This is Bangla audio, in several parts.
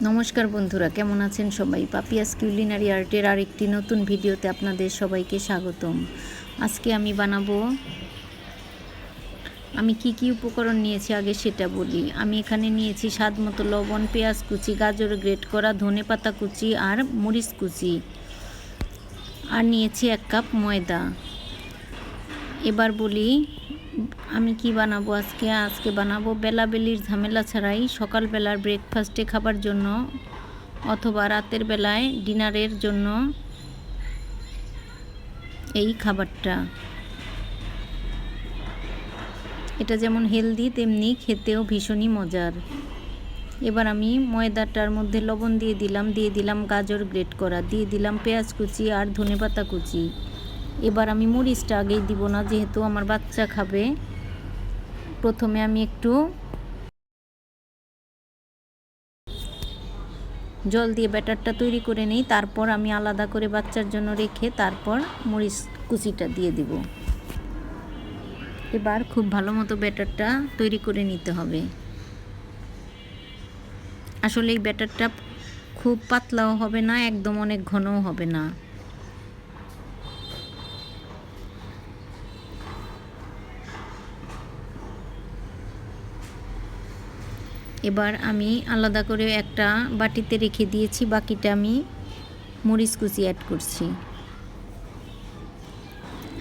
নমস্কার বন্ধুরা, কেমন আছেন সবাই? পাপিয়াস কুলিনারি আর্টের আরেকটি নতুন ভিডিওতে আপনাদের সবাইকে স্বাগতম। আজকে আমি কি উপকরণ নিয়েছি আগে সেটা বলি। আমি এখানে নিয়েছি স্বাদ মতো লবণ, পেঁয়াজ কুচি, গাজর গ্রেট করা, ধনেপাতা কুচি আর মরিচ কুচি, আর নিয়েছি 1 কাপ ময়দা। এবার বলি আমি কি বানাবো আজকে বানাবো বেলাবেলির ঝামেলা ছাড়াই সকালবেলার ব্রেকফাস্টে খাবার জন্য অথবা রাতের বেলায় ডিনারের জন্য এই খাবারটা। এটা যেমন হেলদি তেমনি খেতেও ভীষণই মজার। এবার আমি ময়দাটার মধ্যে লবণ দিয়ে দিলাম গাজর গ্রেট করা, দিয়ে দিলাম পেঁয়াজ কুচি আর ধনেপাতা কুচি। এবার আমি মরিচটা আগেই দিব না, যেহেতু আমার বাচ্চা খাবে। প্রথমে আমি একটু জল দিয়ে ব্যাটারটা তৈরি করে নিই, তারপর আমি আলাদা করে বাচ্চার জন্য রেখে তারপর মরিচ কুচিটা দিয়ে দিব। এবার খুব ভালো মতো ব্যাটারটা তৈরি করে নিতে হবে। আসলে এই ব্যাটারটা খুব পাতলাও হবে না, একদম অনেক ঘনও হবে না। এবার আমি আলাদা করে একটা বাটিতে রেখে দিয়েছি, বাকিটা আমি মরিচ কুচি অ্যাড করছি।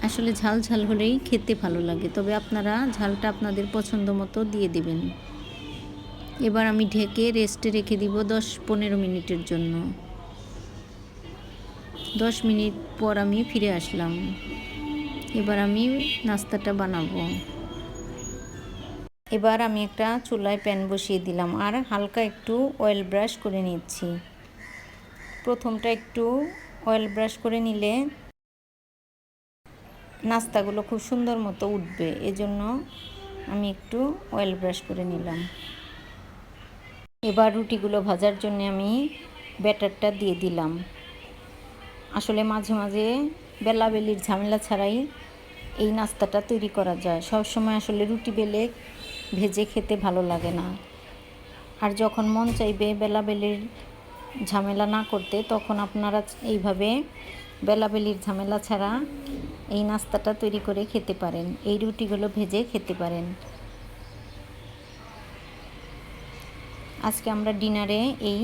আসলে ঝাল ঝাল হলেই খেতে ভালো লাগে, তবে আপনারা ঝালটা আপনাদের পছন্দ মতো দিয়ে দিবেন। এবার আমি ঢেকে রেস্টে রেখে দিব 10-15 মিনিটের জন্য। 10 মিনিট পর আমি ফিরে আসলাম। এবার আমি নাস্তাটা বানাবো। এবার আমি একটা চুলায় প্যান বসিয়ে দিলাম আর হালকা একটু অয়েল ব্রাশ করে নিচ্ছি। প্রথমটা একটু অয়েল ব্রাশ করে নিলে নাস্তাগুলো খুব সুন্দর মতো উঠবে, এজন্য আমি একটু অয়েল ব্রাশ করে নিলাম। এবার রুটিগুলো ভাজার জন্য আমি ব্যাটারটা দিয়ে দিলাম। আসলে মাঝে মাঝে বেলাবেলির ঝামেলা ছাড়াই এই নাস্তাটা তৈরি করা যায়। সবসময় আসলে রুটি বেলে ভেজে খেতে ভালো লাগে না, আর যখন মন চাইবে বেলাবেলির ঝামেলা না করতে, তখন আপনারা এইভাবে বেলাবেলির ঝামেলা ছাড়া এই নাস্তাটা তৈরি করে খেতে পারেন, এই রুটিগুলো ভেজে খেতে পারেন। আজকে আমরা ডিনারে এই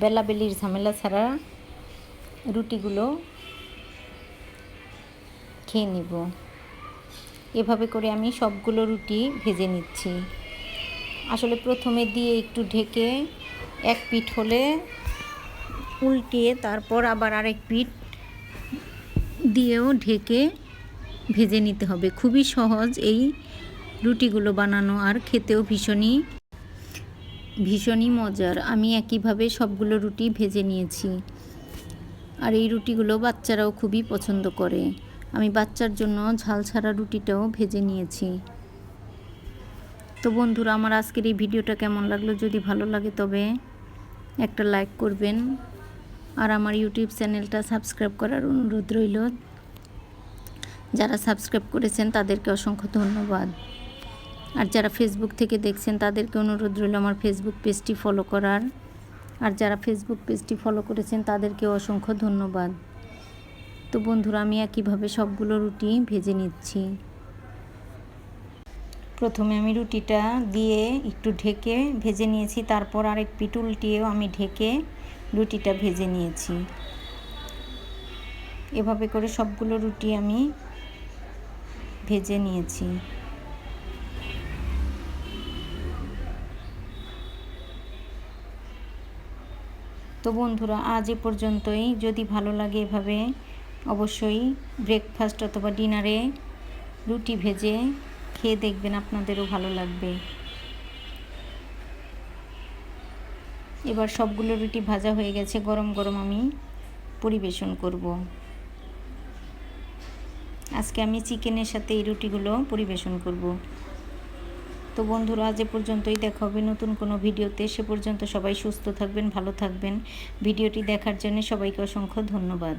বেলাবেলির ঝামেলা ছাড়া রুটিগুলো খেয়ে নিব। এভাবে করে আমি সবগুলো রুটি ভেজে নিচ্ছি। আসলে প্রথমে দিয়ে একটু ঢেকে এক পিঠ হলে উল্টিয়ে তারপর আবার আরেক পিঠ দিয়েও ঢেকে ভেজে নিতে হবে। খুবই সহজ এই রুটিগুলো বানানো, আর খেতেও ভীষণই মজার। আমি একইভাবে সবগুলো রুটি ভেজে নিয়েছি, আর এই রুটিগুলো বাচ্চারাও খুবই পছন্দ করে। আমি বাচ্চার জন্য ঝাল ছাড়া রুটিটাও ভেজে নিয়েছি। তো বন্ধুরা, আমার আজকের এই ভিডিওটা কেমন লাগলো? যদি ভালো লাগে তবে একটা লাইক করবেন, আর আমার ইউটিউব চ্যানেলটা সাবস্ক্রাইব করার অনুরোধ রইল। যারা সাবস্ক্রাইব করেছেন তাদেরকে অসংখ্য ধন্যবাদ, আর যারা ফেসবুক থেকে দেখছেন তাদেরকে অনুরোধ রইল আমার ফেসবুক পেজটি ফলো করার। আর যারা ফেসবুক পেজটি ফলো করেছেন তাদেরকেও অসংখ্য ধন্যবাদ। তো বন্ধুরা, আমি একইভাবে সবগুলো রুটি ভেজে নিচ্ছি। প্রথমে আমি রুটিটা দিয়ে একটু ঢেকে ভেজে নিয়েছি, তারপর আরেক পিঠ উল্টিয়েও আমি ঢেকে রুটিটা ভেজে নিয়েছি। এভাবে করে সবগুলো রুটি আমি ভেজে নিয়েছি। তো বন্ধুরা, আজ এ পর্যন্তই। যদি ভালো লাগে এভাবে অবশ্যই ব্রেকফাস্ট অথবা ডিনারে রুটি ভেজে খেয়ে দেখবেন, আপনাদেরও ভালো লাগবে। এবার সবগুলো রুটি ভাজা হয়ে গেছে, গরম গরম আমি পরিবেশন করব। আজকে আমি চিকেনের সাথে এই রুটিগুলো পরিবেশন করব। তো বন্ধুরা, আজ এ পর্যন্তই। দেখা হবে নতুন কোনো ভিডিওতে। সে পর্যন্ত সবাই সুস্থ থাকবেন, ভালো থাকবেন। ভিডিওটি দেখার জন্য সবাইকে অসংখ্য ধন্যবাদ।